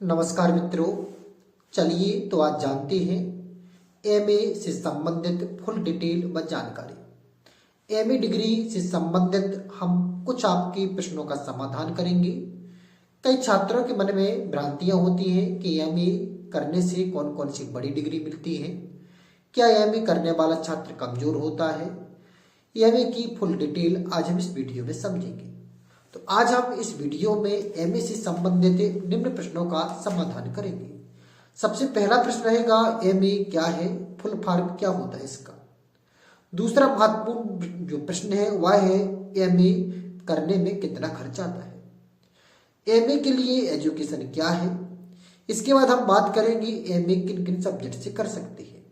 नमस्कार मित्रों, चलिए तो आज जानते हैं एमए से संबंधित फुल डिटेल व जानकारी। एमए डिग्री से संबंधित हम कुछ आपके प्रश्नों का समाधान करेंगे। कई छात्रों के मन में भ्रांतियां होती हैं कि एमए करने से कौन कौन सी बड़ी डिग्री मिलती है, क्या एमए करने वाला छात्र कमजोर होता है। एमए की फुल डिटेल आज हम इस वीडियो में समझेंगे। तो आज हम इस वीडियो में एमए से संबंधित निम्न प्रश्नों का समाधान करेंगे। सबसे पहला प्रश्न रहेगा, एमए क्या है, फुल फॉर्म क्या होता है इसका। दूसरा महत्वपूर्ण जो प्रश्न है वह है, एमए करने में कितना खर्च आता है। एमए के लिए एजुकेशन क्या है। इसके बाद हम बात करेंगे एमए किन किन सब्जेक्ट से कर सकते हैं।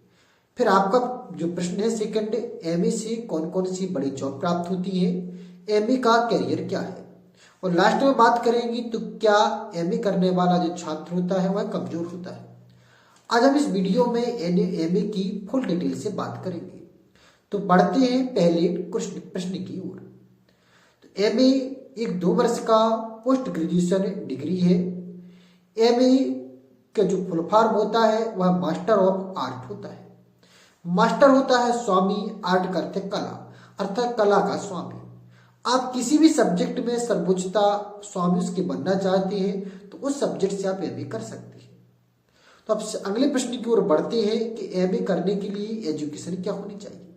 फिर आपका जो प्रश्न है सेकंड, एमए से कौन कौन सी बड़ी जॉब प्राप्त होती है, एमए का कैरियर क्या है। और लास्ट में बात करेंगे तो क्या एमए करने वाला जो छात्र होता है वह कमजोर होता है। आज हम इस वीडियो में एमए की फुल डिटेल से बात करेंगे। तो बढ़ते हैं पहले प्रश्न की ओर। तो एमए एक 2 वर्ष का पोस्ट ग्रेजुएशन डिग्री है। एमए का जो फुल फॉर्म होता है वह मास्टर ऑफ आर्ट होता है। मास्टर होता है स्वामी, आर्ट करते कला, अर्थात कला का स्वामी। आप किसी भी सब्जेक्ट में सर्वोच्चता स्वामी उसके बनना चाहते हैं तो उस सब्जेक्ट से आप एमए कर सकते हैं। तो अब अगले प्रश्न की ओर बढ़ते हैं कि एमए करने के लिए एजुकेशन क्या होनी चाहिए।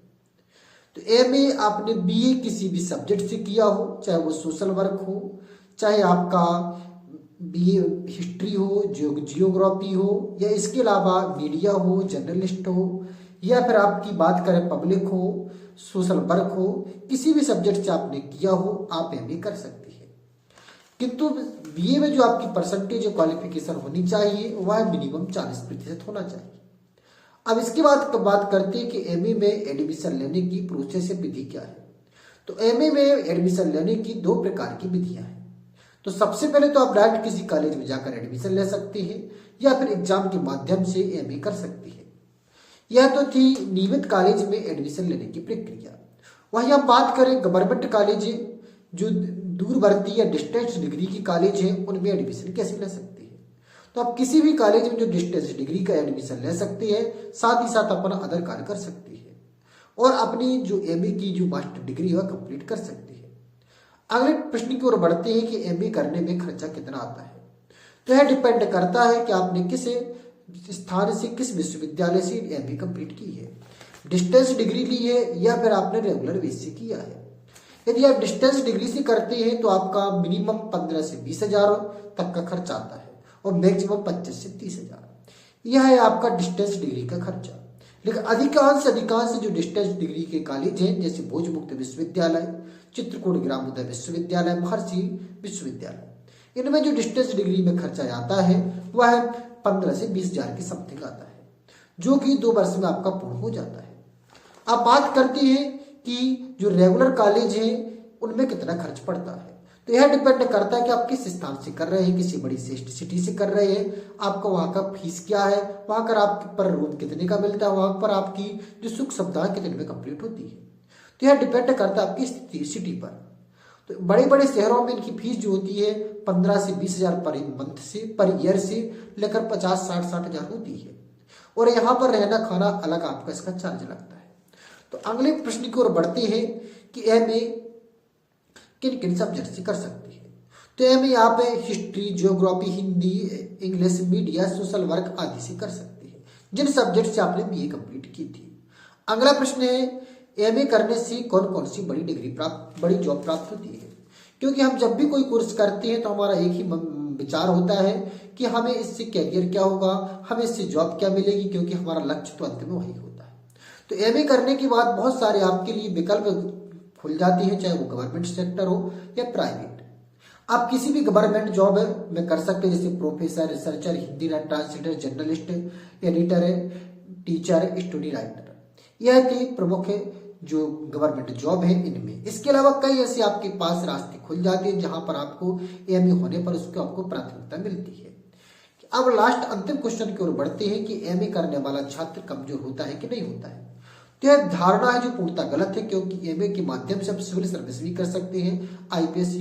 तो एमए आपने बीए किसी भी सब्जेक्ट से किया हो, चाहे वो सोशल वर्क हो, चाहे आपका बीए हिस्ट्री हो, जियोग्राफी हो, या इसके अलावा मीडिया हो, जर्नलिस्ट हो, या फिर आपकी बात करें पब्लिक हो, सोशल वर्क हो, किसी भी सब्जेक्ट से आपने किया हो आप एमए कर सकते हैं। किंतु बीए में जो आपकी परसेंटेज क्वालिफिकेशन होनी चाहिए वह मिनिमम 40% होना चाहिए। अब इसके बाद बात करते हैं कि एमए में एडमिशन लेने की प्रोसेस विधि क्या है। तो एमए में एडमिशन लेने की 2 प्रकार की विधियां हैं। तो सबसे पहले तो आप डायरेक्ट किसी कॉलेज में जाकर एडमिशन ले सकते हैं या फिर एग्जाम के माध्यम से एमए कर सकते हैं। यह तो थी नियमित कॉलेज में एडमिशन लेने की प्रक्रिया। वहीं हम बात करें गवर्नमेंट कॉलेज जो दूरवर्ती या डिस्टेंस डिग्री की कॉलेज है उनमें एडमिशन कैसे ले सकते हैं। तो आप किसी भी कॉलेज में जो डिस्टेंस डिग्री का एडमिशन ले सकते हैं, साथ ही साथ अपना अदर कार्य कर सकते हैं और अपनी जो एमए की जो मास्टर डिग्री है वह कंप्लीट कर सकते हैं। अगले प्रश्न की ओर बढ़ते हैं कि एमए करने में खर्चा कितना आता है। तो यह डिपेंड करता है कि आपने किस स्थान से, किस विश्वविद्यालय से एमए कंप्लीट की है, डिस्टेंस डिग्री ली है या फिर आपने रेगुलर बेस से किया है। यदि आप डिस्टेंस डिग्री से करते हैं तो आपका मिनिमम 15 से 20 हजार तक का खर्च आता है और मैक्सिमम 25 से 30 हजार। यह है आपका डिस्टेंस डिग्री का खर्चा। लेकिन अधिकांश जो डिस्टेंस डिग्री के कॉलेज हैं जैसे भोज मुक्त विश्वविद्यालय, चित्रकूट ग्रामोदय विश्वविद्यालय, महर्षि विश्वविद्यालय, इनमें जो डिस्टेंस डिग्री में खर्चा आता है वह 15 से 20 हजार के समथिंग आता है, जो कि 2 वर्ष में आपका पूर्ण हो जाता है। अब बात करते हैं कि जो रेगुलर कॉलेज है उनमें कितना खर्च पड़ता है। तो यह डिपेंड करता है कि आप किस स्थान से कर रहे हैं, किसी बड़ी सिटी से कर रहे हैं, आपका वहाँ का फीस क्या है, वहाँ पर आप पर रूम कितने का मिलता है, वहाँ पर आपकी जो सुख सुविधा कितने में कंप्लीट होती है। तो यह डिपेंड करता है आपकी सिटी पर। तो बड़े बड़े शहरों में इनकी फीस जो होती है 15 से 20 हजार पर मंथ से, पर ईयर से लेकर 50-60 हजार होती है और यहाँ पर रहना खाना अलग आपका इसका चार्ज लगता है। तो अगले प्रश्न की ओर बढ़ते हैं कि एमए किन किन सब्जेक्ट से कर सकते हैं। तो एमए यहाँ पे history, geography, Hindi, English, media, social work आदि से कर सकते हैं, जिन सब्जेक्ट से आपने बीए कंप्लीट की थी। अगला प्रश्न है, एमए करने से कौन कौन सी बड़ी जॉब प्राप्त होती है। क्योंकि हम जब भी कोई कोर्स करते हैं तो हमारा एक ही विचार होता है कि हमें इससे कैरियर क्या होगा, हमें इससे जॉब क्या मिलेगी, क्योंकि हमारा लक्ष्य तो अंत में वही होता है। तो एमए करने के बाद बहुत सारे आपके लिए विकल्प खुल जाते हैं, चाहे वो गवर्नमेंट सेक्टर हो या प्राइवेट। आप किसी भी गवर्नमेंट जॉब में कर सकते हैं, जैसे professor, researcher, Hindi translator, journalist, editor, teacher, story writer. यह थी प्रमुख जो गवर्नमेंट जॉब है इनमें। इसके अलावा कई ऐसे आपके पास रास्ते खुल जाते हैं जहां पर आपको एमए होने पर उसको आपको प्राथमिकता मिलती है। अब लास्ट अंतिम क्वेश्चन की ओर बढ़ते हैं कि एमए करने वाला छात्र कमजोर होता है कि नहीं होता है। तो यह धारणा है जो पूर्णतः गलत है, क्योंकि एमए के माध्यम से आप सिविल सर्विस भी कर सकते हैं, आईपीएस,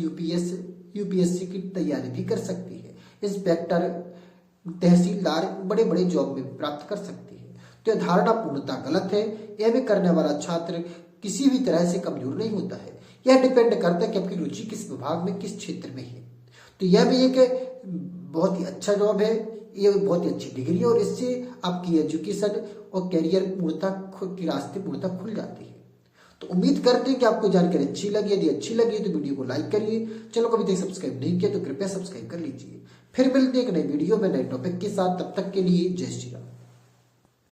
यूपीएससी की तैयारी भी कर सकते हैं, इंस्पेक्टर, तहसीलदार बड़े बड़े जॉब में भी प्राप्त कर सकते हैं। तो यह धारणा पूर्णतः गलत है। एमए करने वाला छात्र किसी भी तरह से कमजोर नहीं होता है। यह डिपेंड करता है कि आपकी रुचि किस विभाग में, किस क्षेत्र में है। तो यह भी एक बहुत ही अच्छा जॉब है, ये बहुत ही अच्छी डिग्री है और इससे आपकी एजुकेशन और करियर के रास्ते पूर्णतः खुल जाते हैं। तो उम्मीद करते हैं कि आपको जानकारी अच्छी लगी। यदि अच्छी लगी तो वीडियो को लाइक करिए, चैनल को अभी तक सब्सक्राइब नहीं किया तो कृपया सब्सक्राइब कर लीजिए। फिर मिलते हैं एक नए वीडियो में नए टॉपिक के साथ, तब तक के लिए जय श्री राम।